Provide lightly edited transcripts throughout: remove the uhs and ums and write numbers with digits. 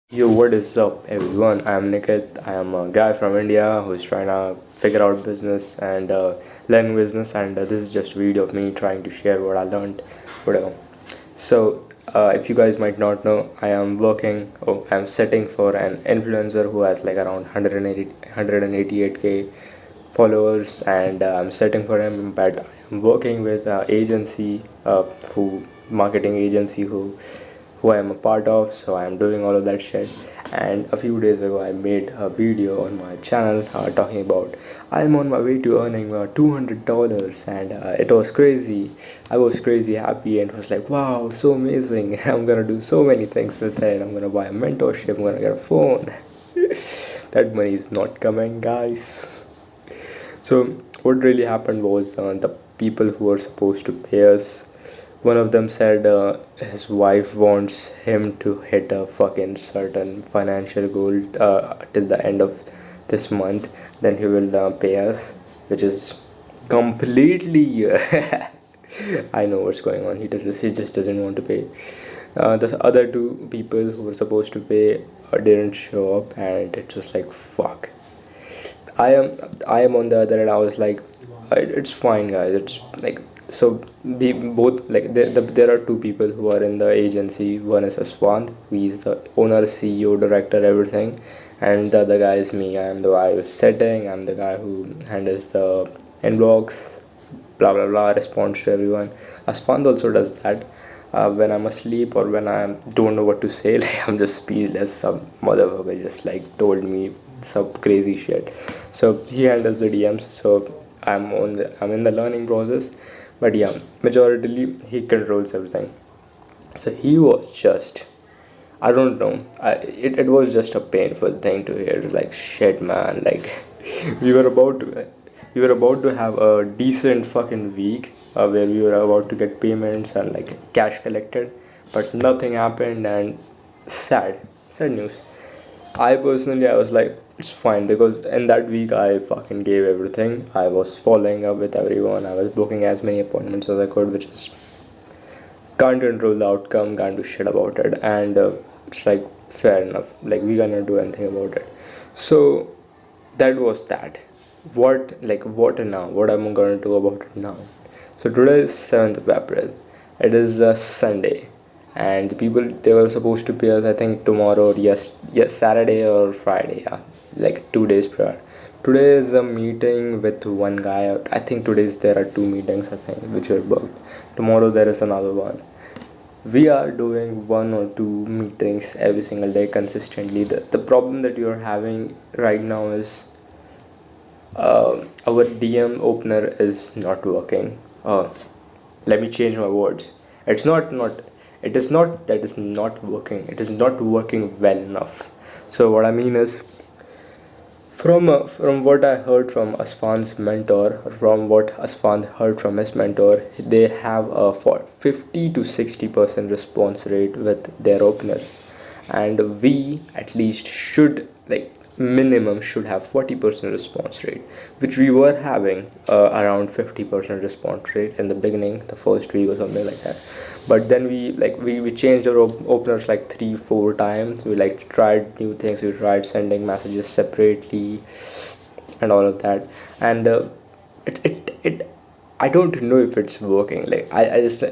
Yo, what is up, everyone? I'm Nikit. I am a guy from India who's trying to figure out business and learn business, and this is just a video of me trying to share what I learned, whatever. If you guys might not know, I am working, I'm setting for an influencer who has like around 188k followers, and I'm setting for him, but I'm working with agency, who marketing agency who I am a part of. So I am doing all of that shit. And a few days ago, I made a video on my channel talking about I'm on my way to earning $200, and it was crazy. I was crazy happy and was like, wow, so amazing! I'm gonna do so many things with it. I'm gonna buy a mentorship. I'm gonna get a phone. That money is not coming, guys. So what really happened was the people who were supposed to pay us, one of them said his wife wants him to hit a fucking certain financial goal till the end of this month. Then he will pay us, which is completely. I know what's going on. He just doesn't want to pay. The other two people who were supposed to pay didn't show up, and it was like fuck. I am I am on the other end. I was like, it's fine, guys. It's like so. We both like there are two people who are in the agency. One is Aswand, who is the owner, CEO, director, everything, and the other guy is me. I am the guy who's setting. I'm the guy who handles the inbox, blah blah blah, responds to everyone. Aswand also does that. When I'm asleep or when I don't know what to say, like I'm just speechless. Some motherfucker just like told me some crazy shit. So he handles the DMs. So I'm in the learning process, but yeah, majority he controls everything. So he was just, I don't know, it was just a painful thing to hear. It was like shit, man. Like we were about to we were about to have a decent fucking week where we were about to get payments and like cash collected, but nothing happened. And sad news. I was like, it's fine, because in that week I fucking gave everything. I was following up with everyone. I was booking as many appointments as I could, which is can't control the outcome, can't do shit about it, and it's like fair enough. Like we cannot do anything about it. So that was that. What now? What am I gonna do about it now? So today is 7th of April. It is a Sunday, and the people they were supposed to pay us, I think tomorrow or yes, Saturday or Friday, yeah, like 2 days prior. Today is a meeting with one guy. I think today's there are two meetings, I think, which are booked. Tomorrow there is another one. We are doing one or two meetings every single day consistently. The problem that you're having right now is our DM opener is not working. Let me change my words. It's not it is not that it's not working. It is not working well enough. So what I mean is, from what I heard from Asfan's mentor, or from what Asfan heard from his mentor, they have a for 50 to 60% response rate with their openers, and we at least should, like, minimum should have 40% response rate, which we were having around 50% response rate in the beginning, the first week or something like that. But then we changed our openers like 3 4 times. We like tried new things. We tried sending messages separately and all of that, and it I don't know if it's working. Like I just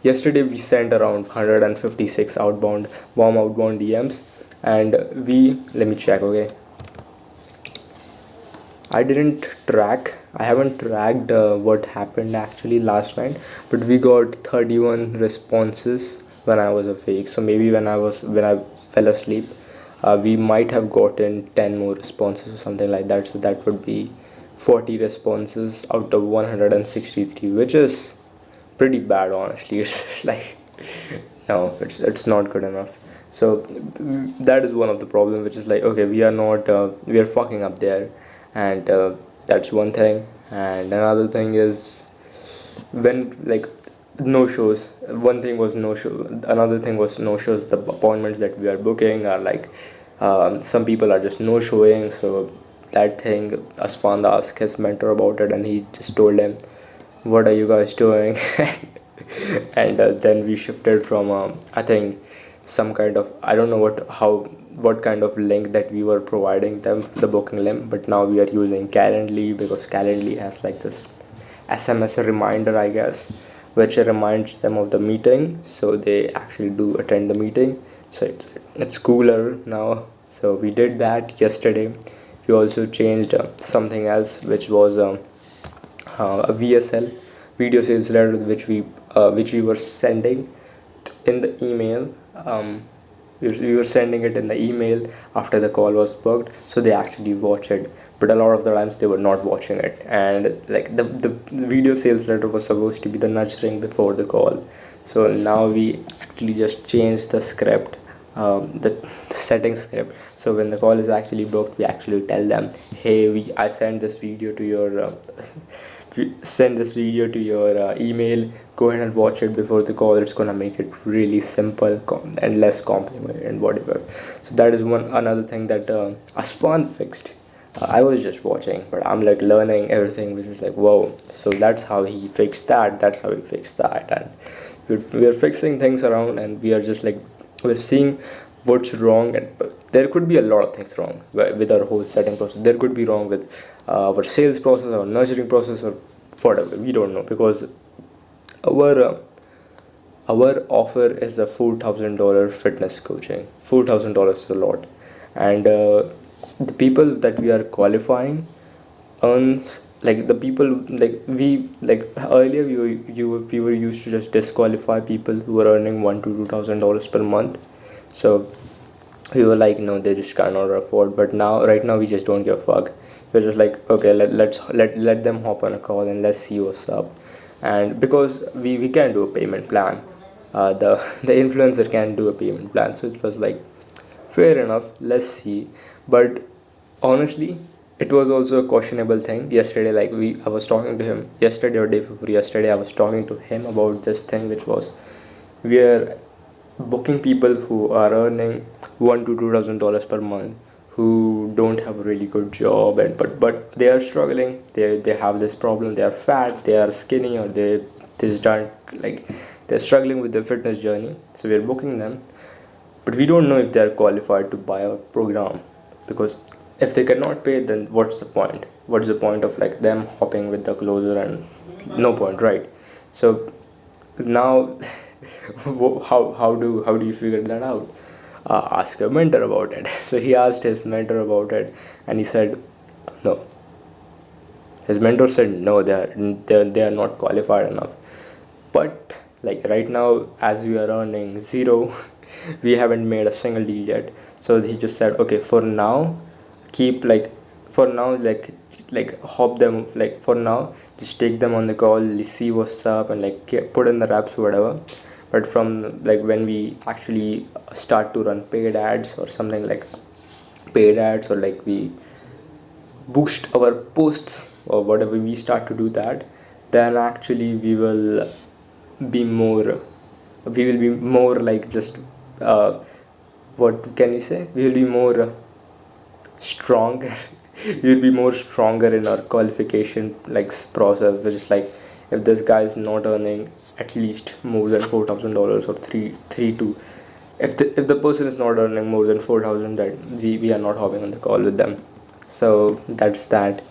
yesterday we sent around 156 outbound warm outbound DMs, and we let me check. Okay, I didn't track. I haven't tracked what happened actually last night, but we got 31 responses when I was awake. So maybe when I fell asleep, we might have gotten 10 more responses or something like that. So that would be 40 responses out of 163, which is pretty bad, honestly. It's like, no, it's not good enough. So that is one of the problem, which is like, okay, we are not we are fucking up there, and that's one thing. And another thing is, when like no shows, one thing was no show, another thing was no shows. The appointments that we are booking are like, some people are just no showing. So that thing, Asfand asked his mentor about it, and he just told him, what are you guys doing? And then we shifted from I think some kind of, I don't know what how what kind of link that we were providing them, the booking link, but now we are using Calendly, because Calendly has like this SMS reminder, I guess, which reminds them of the meeting, so they actually do attend the meeting. So it's cooler now. So we did that yesterday. We also changed something else, which was a VSL, video sales letter, which we were sending in the email. We were sending it in the email after the call was booked, so they actually watch it. But a lot of the times they were not watching it, and like the video sales letter was supposed to be the nurturing before the call. So now we actually just changed the script, the setting script. So when the call is actually booked, we actually tell them, hey, I sent this video to your send this video to your email. Go ahead and watch it before the call. It's gonna make it really simple and less complicated and whatever. So that is another thing that Aswan fixed. I was just watching, but I'm like learning everything, which is like, whoa. So that's how he fixed that. That's how he fixed that, and we're fixing things around, and we are just like, we're seeing what's wrong. And there could be a lot of things wrong with our whole setting process. There could be wrong with our sales process, our nurturing process, or whatever. We don't know, because our our offer is a $4,000 fitness coaching. $4,000 is a lot, and the people that we are qualifying earns, like the people, like we, like earlier we were used to just disqualify people who were earning $1,000 to $2,000 per month. So we were like, no, they just cannot afford. But now, right now, we just don't give a fuck. We're just like, okay, let them hop on a call and let's see what's up. And because we can do a payment plan, the influencer can do a payment plan, so it was like, fair enough, let's see. But honestly, it was also a questionable thing yesterday. Like I was talking to him yesterday or day before yesterday. I was talking to him about this thing, which was, we are booking people who are earning $1,000 to $2,000 per month, who don't have a really good job, and but they are struggling. They have this problem. They are fat, they are skinny, or they just don't, like, they're struggling with their fitness journey. So we're booking them, but we don't know if they are qualified to buy our program, because if they cannot pay, then what's the point? What's the point of like them hopping with the closer? And no point, right? So now how do you figure that out? Ask your mentor about it. So he asked his mentor about it, and he said no. His mentor said no, they are not qualified enough. But like right now, as we are earning zero, we haven't made a single deal yet. So he just said, okay, for now, keep like, for now, like hop them, like for now, just take them on the call, see what's up, and like put in the reps, whatever. But from like when we actually start to run paid ads or something, like paid ads, or like we boost our posts or whatever, we start to do that, then actually we will be more like just what can you say, we will be more stronger. We will be more stronger in our qualification like process, which is like, if this guy is not earning at least more than $4,000 or three to, if the person is not earning more than 4,000, then we are not hopping on the call with them. So that's that.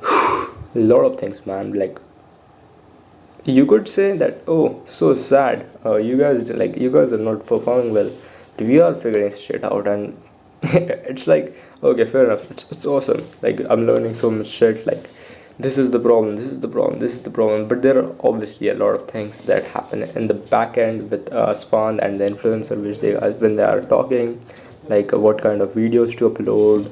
A lot of things, man. Like, you could say that, oh, so sad, you guys are not performing well, we are figuring shit out. And it's like, okay, fair enough, it's awesome, like I'm learning so much shit, like this is the problem, but there are obviously a lot of things that happen in the back end with Swan and the influencer, which they, when they are talking, like what kind of videos to upload,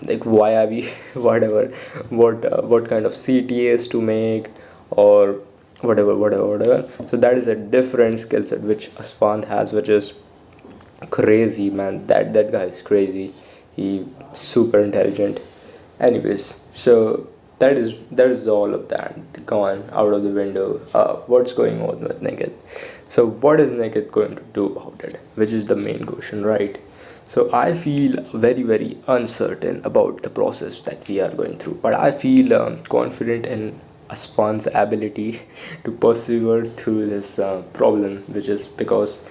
like why are we whatever, what kind of CTAs to make, or whatever. So that is a different skill set which Asfand has, which is crazy, man. That guy is crazy. He super intelligent. Anyways, so that is all of that gone out of the window. What's going on with Niket? So what is Niket going to do about it, which is the main question, right? So I feel very uncertain about the process that we are going through, but I feel confident in Asfan's ability to persevere through this problem, which is because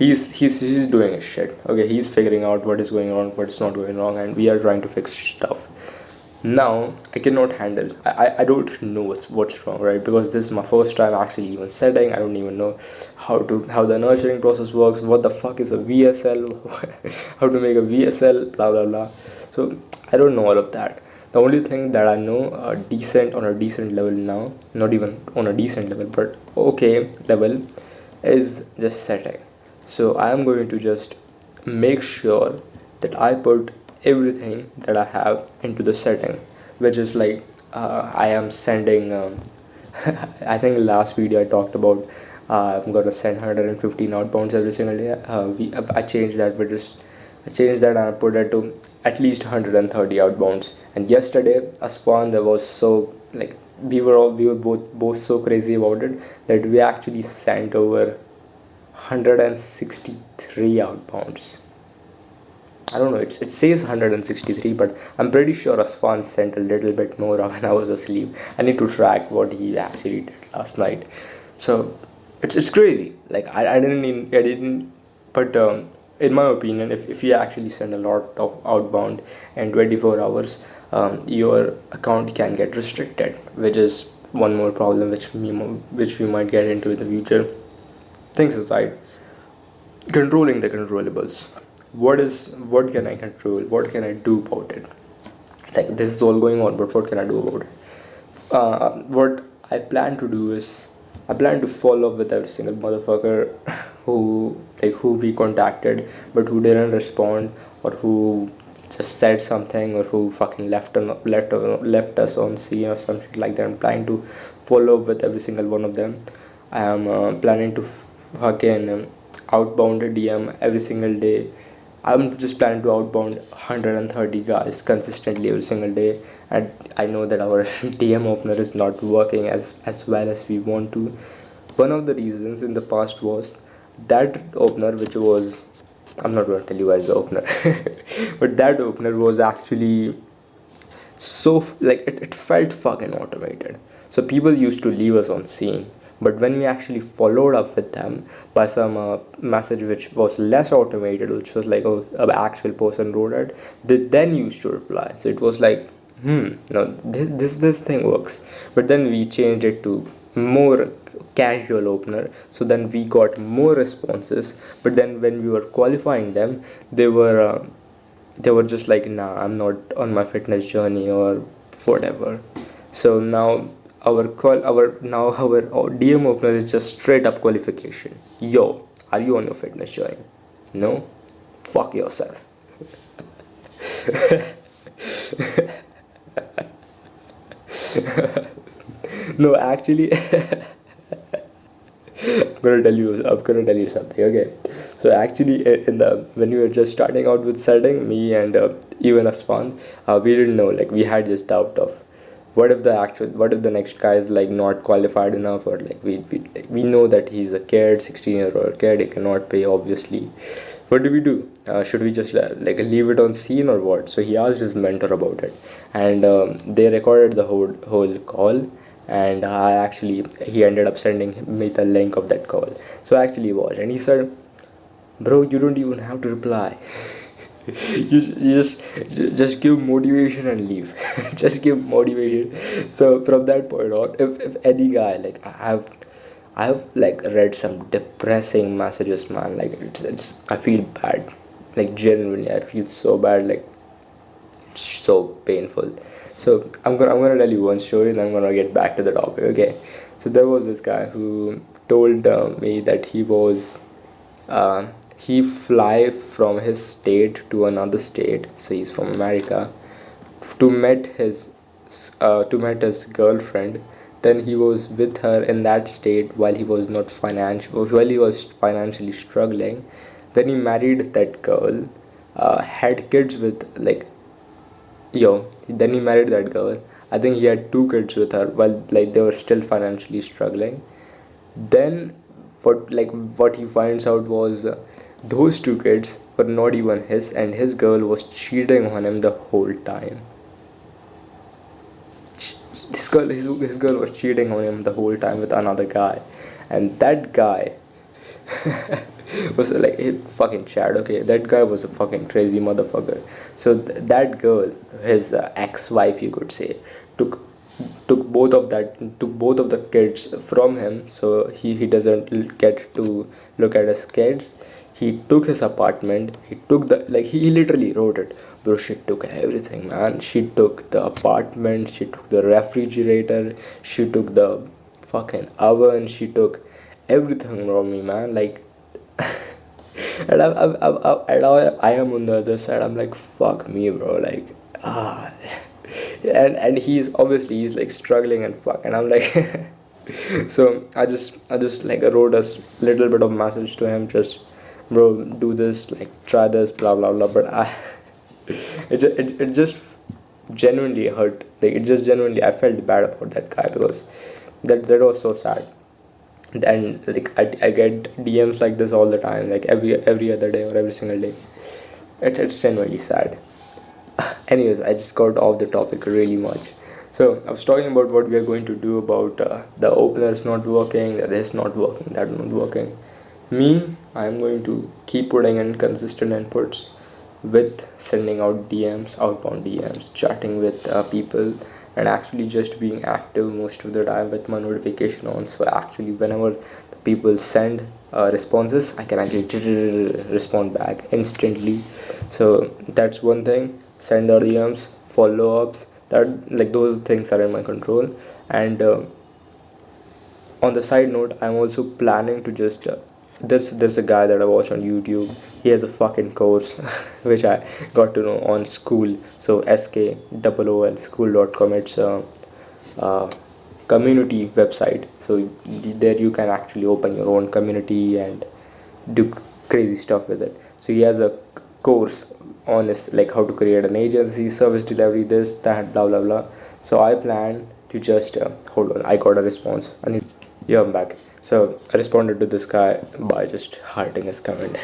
he's doing his shit. Okay, he's figuring out what is going on, what's not going wrong, and we are trying to fix stuff. Now I cannot handle. I don't know what's wrong, right? Because this is my first time actually even setting. I don't even know how the nurturing process works. What the fuck is a VSL? How to make a VSL? Blah blah blah. So I don't know all of that. The only thing that I know decent on a decent level now, not even on a decent level, but okay level, is just setting. So I am going to just make sure that I put everything that I have into the setting, which is like I am sending. I think last video I talked about I'm gonna send 115 outbounds every single day. I changed that, but just I changed that and I put it to at least 130 outbounds. And yesterday, a spawn that was so like we were both so crazy about it that we actually sent over 163 outbounds. I don't know, it says 163, but I'm pretty sure Asfan sent a little bit more when I was asleep. I need to track what he actually did last night. So it's crazy. Like I didn't, but in my opinion, if you actually send a lot of outbound in 24 hours, your account can get restricted, which is one more problem which we might get into in the future. Things aside, controlling the controllables. What can I control? What can I do about it? Like this is all going on, but what can I do about it? What I plan to do is I plan to follow up with every single motherfucker who we contacted but who didn't respond, or who just said something, or who fucking left us on scene or something like that. I'm planning to follow up with every single one of them. I am planning to fucking outbound a DM every single day. I'm just planning to outbound 130 guys consistently every single day, and I know that our DM opener is not working as well as we want to. One of the reasons in the past was that opener, which was, I'm not going to tell you guys the opener, but that opener was actually like it felt fucking automated. So people used to leave us on scene, but when we actually followed up with them by some message which was less automated, which was like, oh, an actual person wrote it, they then used to reply. So it was like, no, this thing works. But then we changed it to more casual opener, so then we got more responses. But then when we were qualifying them, they were just like, nah, I'm not on my fitness journey or whatever. So now our DM opener is just straight up qualification. Yo, are you on your fitness journey? No? Fuck yourself. No, actually, I'm gonna tell you something. Okay, so actually, in the when we were just starting out with setting, me and even Aswan, we didn't know. Like we had just doubt of what if the next guy is like not qualified enough, or like we know that he's a kid, 16-year-old kid, he cannot pay obviously. What do we do? Should we just like leave it on scene or what? So he asked his mentor about it, and they recorded the whole call. And he ended up sending me the link of that call. So I actually watched, and he said, "Bro, you don't even have to reply. You just give motivation and leave. Just give motivation." So from that point on, if any guy, like I have like read some depressing messages, man. Like it's I feel bad. Like genuinely I feel so bad, like it's so painful. So I'm gonna tell you one story, and I'm gonna get back to the topic. Okay, so there was this guy who told me that uh, he fly from his state to another state. So he's from America to meet his girlfriend. Then he was with her in that state while he was financially struggling. Then he married that girl, had kids with like then he married that girl. I think he had two kids with her while like they were still financially struggling. Then what he finds out was those two kids were not even his, and his girl was cheating on him the whole time. His girl was cheating on him the whole time with another guy, and that guy was like fucking Chad. Okay, that guy was a fucking crazy motherfucker. So that girl, his ex-wife, you could say, took took both of the kids from him, so he doesn't get to look at his kids. He took his apartment. He took the like he literally wrote it, bro. She took everything, man. She took the apartment. She took the refrigerator. She took the fucking oven. She took everything from me, man. Like, I am on the other side. I'm like, fuck me, bro. Like, ah, and he's like struggling and fuck, and I'm like, so I just like wrote a little bit of message to him, just, bro, do this, like, try this, blah blah blah. But it just genuinely hurt. Like, it just genuinely, I felt bad about that guy, because that was so sad. And like I get DMs like this all the time, like every other day or every single day. It's genuinely sad. Anyways, I just got off the topic really much. So I was talking about what we are going to do about the openers not working, this not working, that not working. Me, I'm going to keep putting in consistent inputs with sending out DMs, outbound DMs, chatting with people, and actually just being active most of the time with my notification on. So actually, whenever the people send responses, I can actually respond back instantly. So that's one thing. Send the DMs, follow ups. That, like, those things are in my control. And on the side note, I'm also planning to just there's a guy that I watch on YouTube. He has a fucking course which I got to know on school. So SKOOL school.com. It's a community website. So there you can actually open your own community and do crazy stuff with it. So he has a course on his, like, how to create an agency, service delivery, this, that, blah blah blah. So I plan to just hold on. I got a response. Yeah, I'm back. So I responded to this guy by just hearting his comment.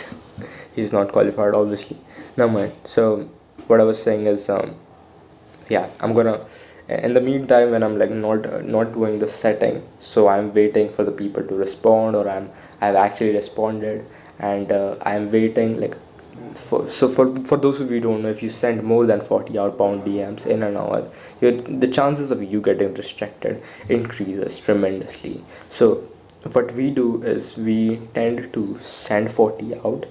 He's not qualified, obviously. Never mind. So what I was saying is, yeah, I'm gonna. In the meantime, when I'm like not doing the setting, so I'm waiting for the people to respond, or I've actually responded, and I'm waiting, like, for those of you who don't know, if you send more than 40 outbound DMs in an hour, the chances of you getting restricted increases tremendously. So what we do is we tend to send 40 out,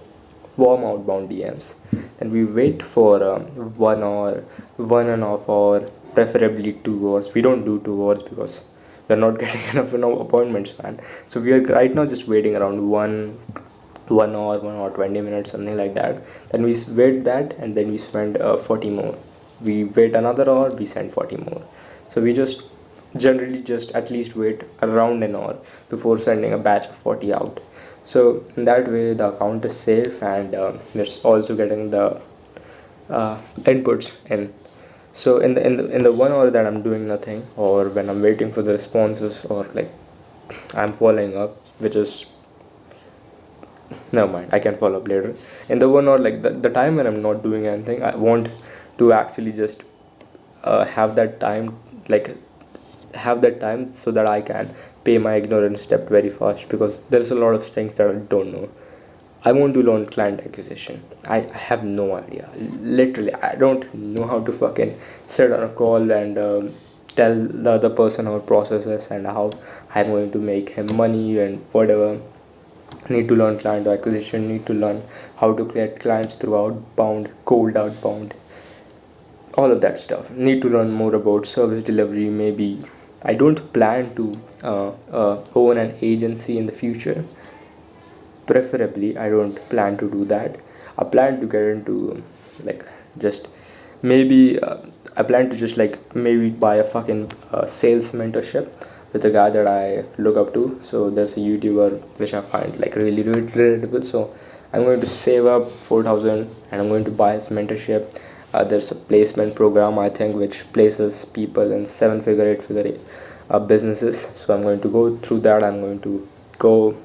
warm outbound DMs, then we wait for 1 hour, 1.5 hour, preferably 2 hours. We don't do 2 hours because we're not getting enough appointments, man. So we are right now just waiting around 1 hour, 1 hour 20 minutes, something like that. Then we wait that, and then we spend 40 more. We wait another hour, we send 40 more. So we just generally just at least wait around an hour before sending a batch of 40 out. So in that way the account is safe, and we're also getting the inputs in. So in the 1 hour that I'm doing nothing, or when I'm waiting for the responses, or like I'm following up, which is, never mind, I can follow up later. In the 1 hour, like the time when I'm not doing anything, I want to actually just have that time, like have that time, so that I can pay my ignorance debt very fast, because there's a lot of things that I don't know. I want to learn client acquisition. I have no idea. Literally, I don't know how to fucking sit on a call and tell the other person our processes and how I'm going to make him money and whatever. Need to learn client acquisition. Need to learn how to create clients through outbound, cold outbound, all of that stuff. Need to learn more about service delivery. Maybe I don't plan to own an agency in the future. Preferably, I don't plan to do that. I plan to get into, like, just maybe I plan to just, like, maybe buy a fucking sales mentorship with a guy that I look up to. So there's a YouTuber which I find, like, really relatable. So I'm going to save up 4,000 and I'm going to buy his mentorship. There's a placement program, I think, which places people in 7-figure, 8-figure businesses. So I'm going to go through that. I'm going to go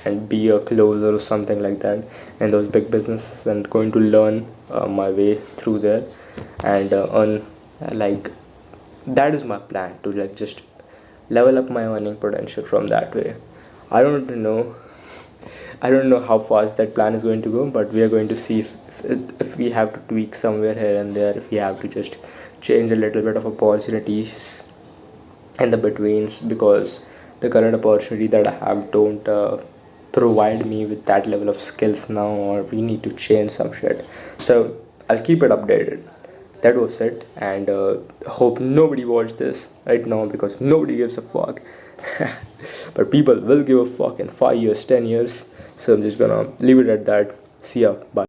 and be a closer or something like that in those big businesses, and going to learn my way through there, and earn, like, that is my plan, to, like, just level up my earning potential from that way. I don't know. I don't know how fast that plan is going to go, but we are going to see if we have to tweak somewhere here and there, if we have to just change a little bit of opportunities in the betweens, because the current opportunity that I have don't provide me with that level of skills now, or we need to change some shit. So I'll keep it updated. That was it, and hope nobody watched this right now because nobody gives a fuck. But people will give a fuck in 5 years, 10 years. So I'm just gonna leave it at that. See ya. Bye.